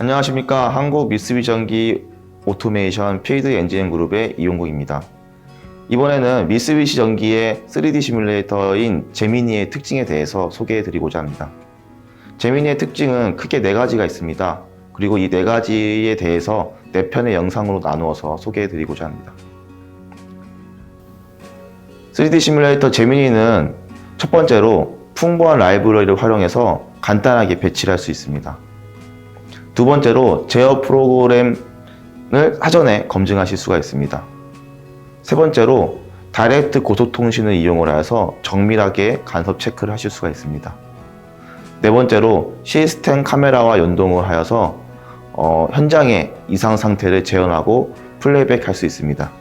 안녕하십니까. 한국 미쓰비전기 오토메이션 필드 엔지니어링 그룹의 이용국입니다. 이번에는 미쓰비시 전기의 3D 시뮬레이터인 제미니의 특징에 대해서 소개해 드리고자 합니다. 제미니의 특징은 크게 4가지가 있습니다. 그리고 이 4가지에 대해서 4편의 영상으로 나누어서 소개해 드리고자 합니다. 3D 시뮬레이터 제미니는 첫 번째로 풍부한 라이브러리를 활용해서 간단하게 배치를 할 수 있습니다. 두 번째로 제어 프로그램을 사전에 검증하실 수가 있습니다. 세 번째로 다이렉트 고속통신을 이용을 해서 정밀하게 간섭 체크를 하실 수가 있습니다. 네 번째로 시스템 카메라와 연동을 하여서 현장의 이상 상태를 재현하고 플레이백 할 수 있습니다.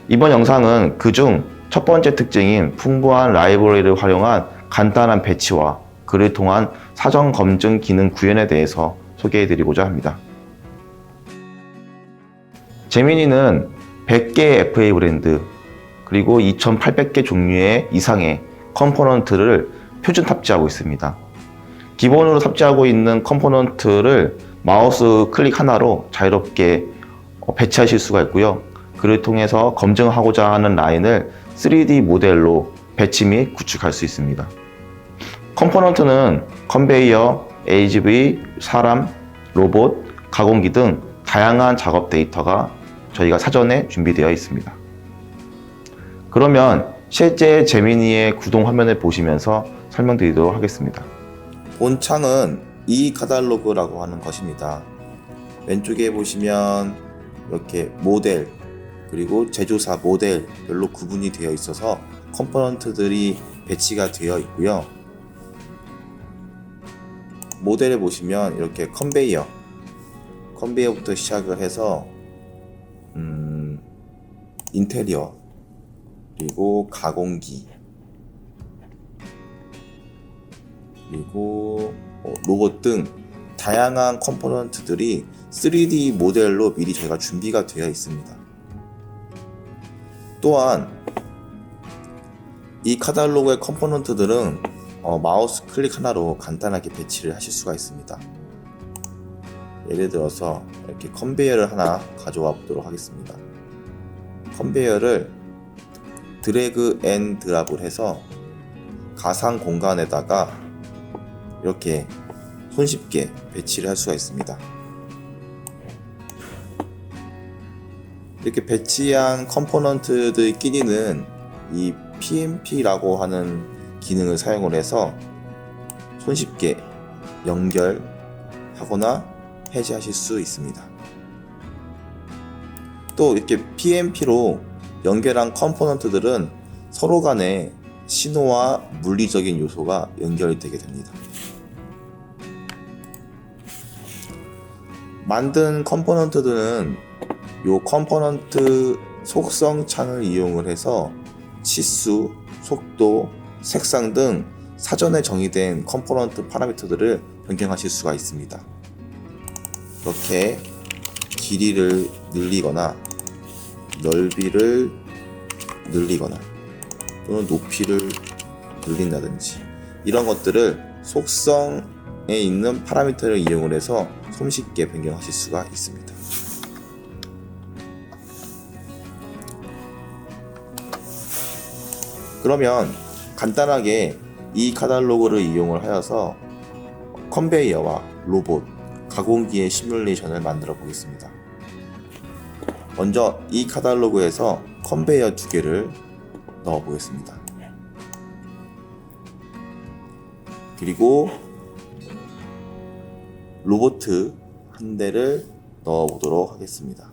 이번 영상은 그중 첫 번째 특징인 풍부한 라이브러리를 활용한 간단한 배치와 그를 통한 사전 검증 기능 구현에 대해서 소개해 드리고자 합니다. 제미니는 100개의 FA 브랜드 그리고 2800개 종류의 이상의 컴포넌트를 표준 탑재하고 있습니다. 기본으로 탑재하고 있는 컴포넌트를 마우스 클릭 하나로 자유롭게 배치하실 수가 있고요. 그를 통해서 검증하고자 하는 라인을 3D 모델로 배치 및 구축할 수 있습니다. 컴포넌트는 컨베이어, AGV, 사람, 로봇, 가공기 등 다양한 작업 데이터가 저희가 사전에 준비되어 있습니다. 그러면 실제 제미니의 구동 화면을 보시면서 설명드리도록 하겠습니다. 본 창은 이 카탈로그라고 하는 것입니다. 왼쪽에 보시면 이렇게 모델 그리고 제조사 모델별로 구분이 되어 있어서 컴포넌트들이 배치가 되어 있고요. 모델을 보시면 이렇게 컨베이어부터 시작을 해서 인테리어 그리고 가공기 그리고 로봇 등 다양한 컴포넌트들이 3D 모델로 미리 저희가 준비가 되어 있습니다. 또한 이 카탈로그의 컴포넌트들은 마우스 클릭 하나로 간단하게 배치를 하실 수가 있습니다. 예를 들어서 이렇게 컨베이어를 하나 가져와 보도록 하겠습니다. 컨베이어를 드래그 앤 드랍을 해서 가상 공간에다가 이렇게 손쉽게 배치를 할 수가 있습니다. 이렇게 배치한 컴포넌트들끼리는 이 PMP라고 하는 기능을 사용을 해서 손쉽게 연결하거나 해제하실 수 있습니다. 또 이렇게 PMP로 연결한 컴포넌트들은 서로 간에 신호와 물리적인 요소가 연결이 되게 됩니다. 만든 컴포넌트들은 이 컴포넌트 속성 창을 이용을 해서 치수, 속도, 색상 등 사전에 정의된 컴포넌트 파라미터들을 변경하실 수가 있습니다. 이렇게 길이를 늘리거나 넓이를 늘리거나 또는 높이를 늘린다든지 이런 것들을 속성에 있는 파라미터를 이용을 해서 손쉽게 변경하실 수가 있습니다. 그러면 간단하게 이 카탈로그를 이용을 하여서 컨베이어와 로봇, 가공기의 시뮬레이션을 만들어 보겠습니다. 먼저 이 카탈로그에서 컨베이어 2개를 넣어 보겠습니다. 그리고 로봇 1대를 넣어 보도록 하겠습니다.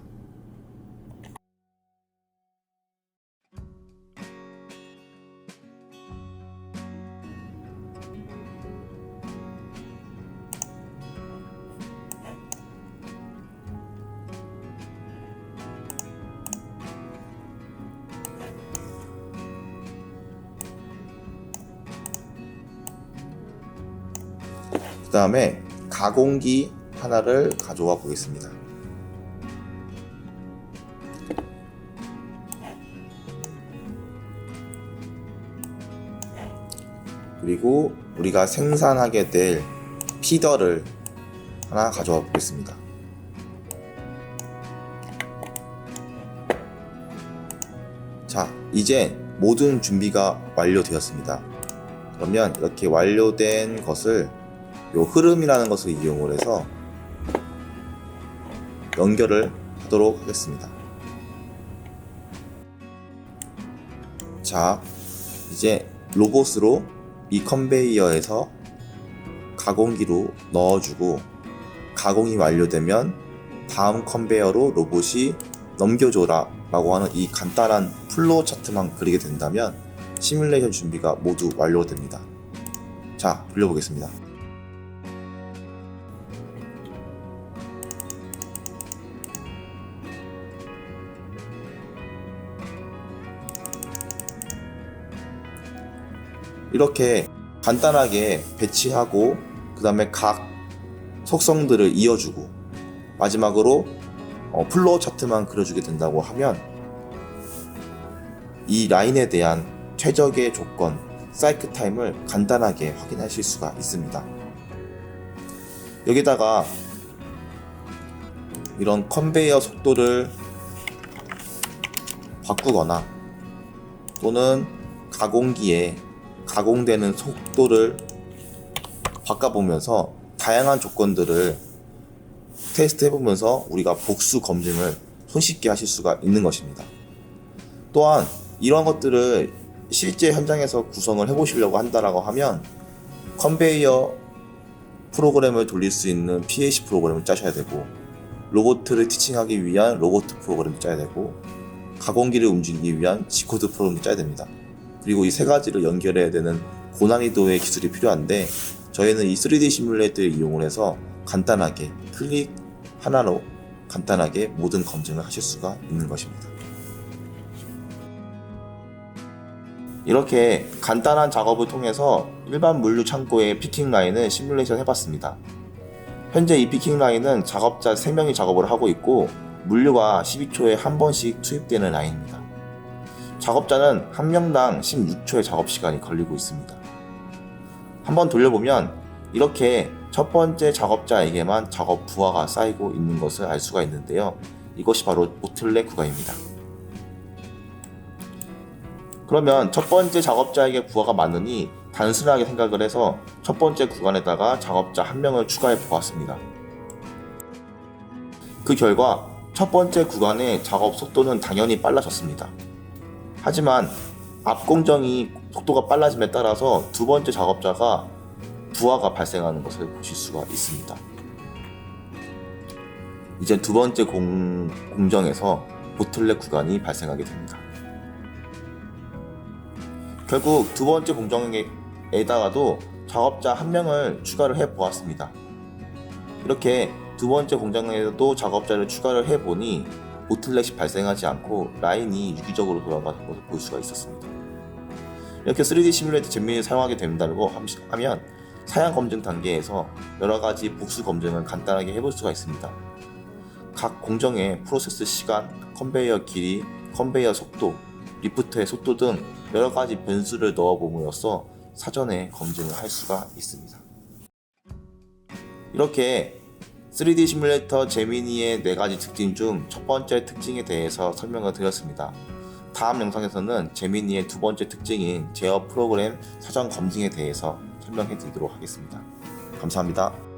그 다음에 가공기 하나를 가져와 보겠습니다. 그리고 우리가 생산하게 될 피더를 하나 가져와 보겠습니다. 자, 이제 모든 준비가 완료되었습니다. 그러면 이렇게 완료된 것을 요 흐름이라는 것을 이용을 해서 연결을 하도록 하겠습니다. 자, 이제 로봇으로 이 컨베이어에서 가공기로 넣어주고 가공이 완료되면 다음 컨베이어로 로봇이 넘겨줘라 라고 하는 이 간단한 플로우 차트만 그리게 된다면 시뮬레이션 준비가 모두 완료됩니다. 자, 돌려보겠습니다. 이렇게 간단하게 배치하고 그 다음에 각 속성들을 이어주고 마지막으로 플로우 차트만 그려주게 된다고 하면 이 라인에 대한 최적의 조건, 사이클 타임을 간단하게 확인하실 수가 있습니다. 여기다가 이런 컨베이어 속도를 바꾸거나 또는 가공기에 가공되는 속도를 바꿔보면서 다양한 조건들을 테스트 해보면서 우리가 복수 검증을 손쉽게 하실 수가 있는 것입니다. 또한 이런 것들을 실제 현장에서 구성을 해보시려고 한다라고 하면 컨베이어 프로그램을 돌릴 수 있는 PLC 프로그램을 짜셔야 되고 로봇을 티칭하기 위한 로봇 프로그램을 짜야 되고 가공기를 움직이기 위한 G코드 프로그램을 짜야 됩니다. 그리고 이 세 가지를 연결해야 되는 고난이도의 기술이 필요한데 저희는 이 3D 시뮬레이터를 이용을 해서 간단하게 클릭 하나로 간단하게 모든 검증을 하실 수가 있는 것입니다. 이렇게 간단한 작업을 통해서 일반 물류 창고의 피킹 라인을 시뮬레이션 해봤습니다. 현재 이 피킹 라인은 작업자 3명이 작업을 하고 있고 물류가 12초에 한 번씩 투입되는 라인입니다. 작업자는 한 명당 16초의 작업 시간이 걸리고 있습니다. 한번 돌려보면 이렇게 첫 번째 작업자에게만 작업 부하가 쌓이고 있는 것을 알 수가 있는데요. 이것이 바로 보틀넥 구간입니다. 그러면 첫 번째 작업자에게 부하가 많으니 단순하게 생각을 해서 첫 번째 구간에다가 작업자 한 명을 추가해 보았습니다. 그 결과 첫 번째 구간의 작업 속도는 당연히 빨라졌습니다. 하지만 앞 공정이 속도가 빨라짐에 따라서 두 번째 작업자가 부하가 발생하는 것을 보실 수가 있습니다. 이제 두 번째 공정에서 보틀넥 구간이 발생하게 됩니다. 결국 두 번째 공정에다가도 작업자 한 명을 추가를 해 보았습니다. 이렇게 두 번째 공정에도 작업자를 추가를 해 보니 보틀넥이 발생하지 않고 라인이 유기적으로 돌아가는 것을 볼 수가 있었습니다. 이렇게 3D 시뮬레이터 잼민을 사용하게 된다고 하면 사양 검증 단계에서 여러가지 복수 검증을 간단하게 해볼 수가 있습니다. 각 공정의 프로세스 시간, 컨베이어 길이, 컨베이어 속도, 리프트의 속도 등 여러가지 변수를 넣어봄으로써 사전에 검증을 할 수가 있습니다. 이렇게 3D 시뮬레이터 제미니의 4가지 특징 중 첫 번째 특징에 대해서 설명을 드렸습니다. 다음 영상에서는 제미니의 두 번째 특징인 제어 프로그램 사전 검증에 대해서 설명해 드리도록 하겠습니다. 감사합니다.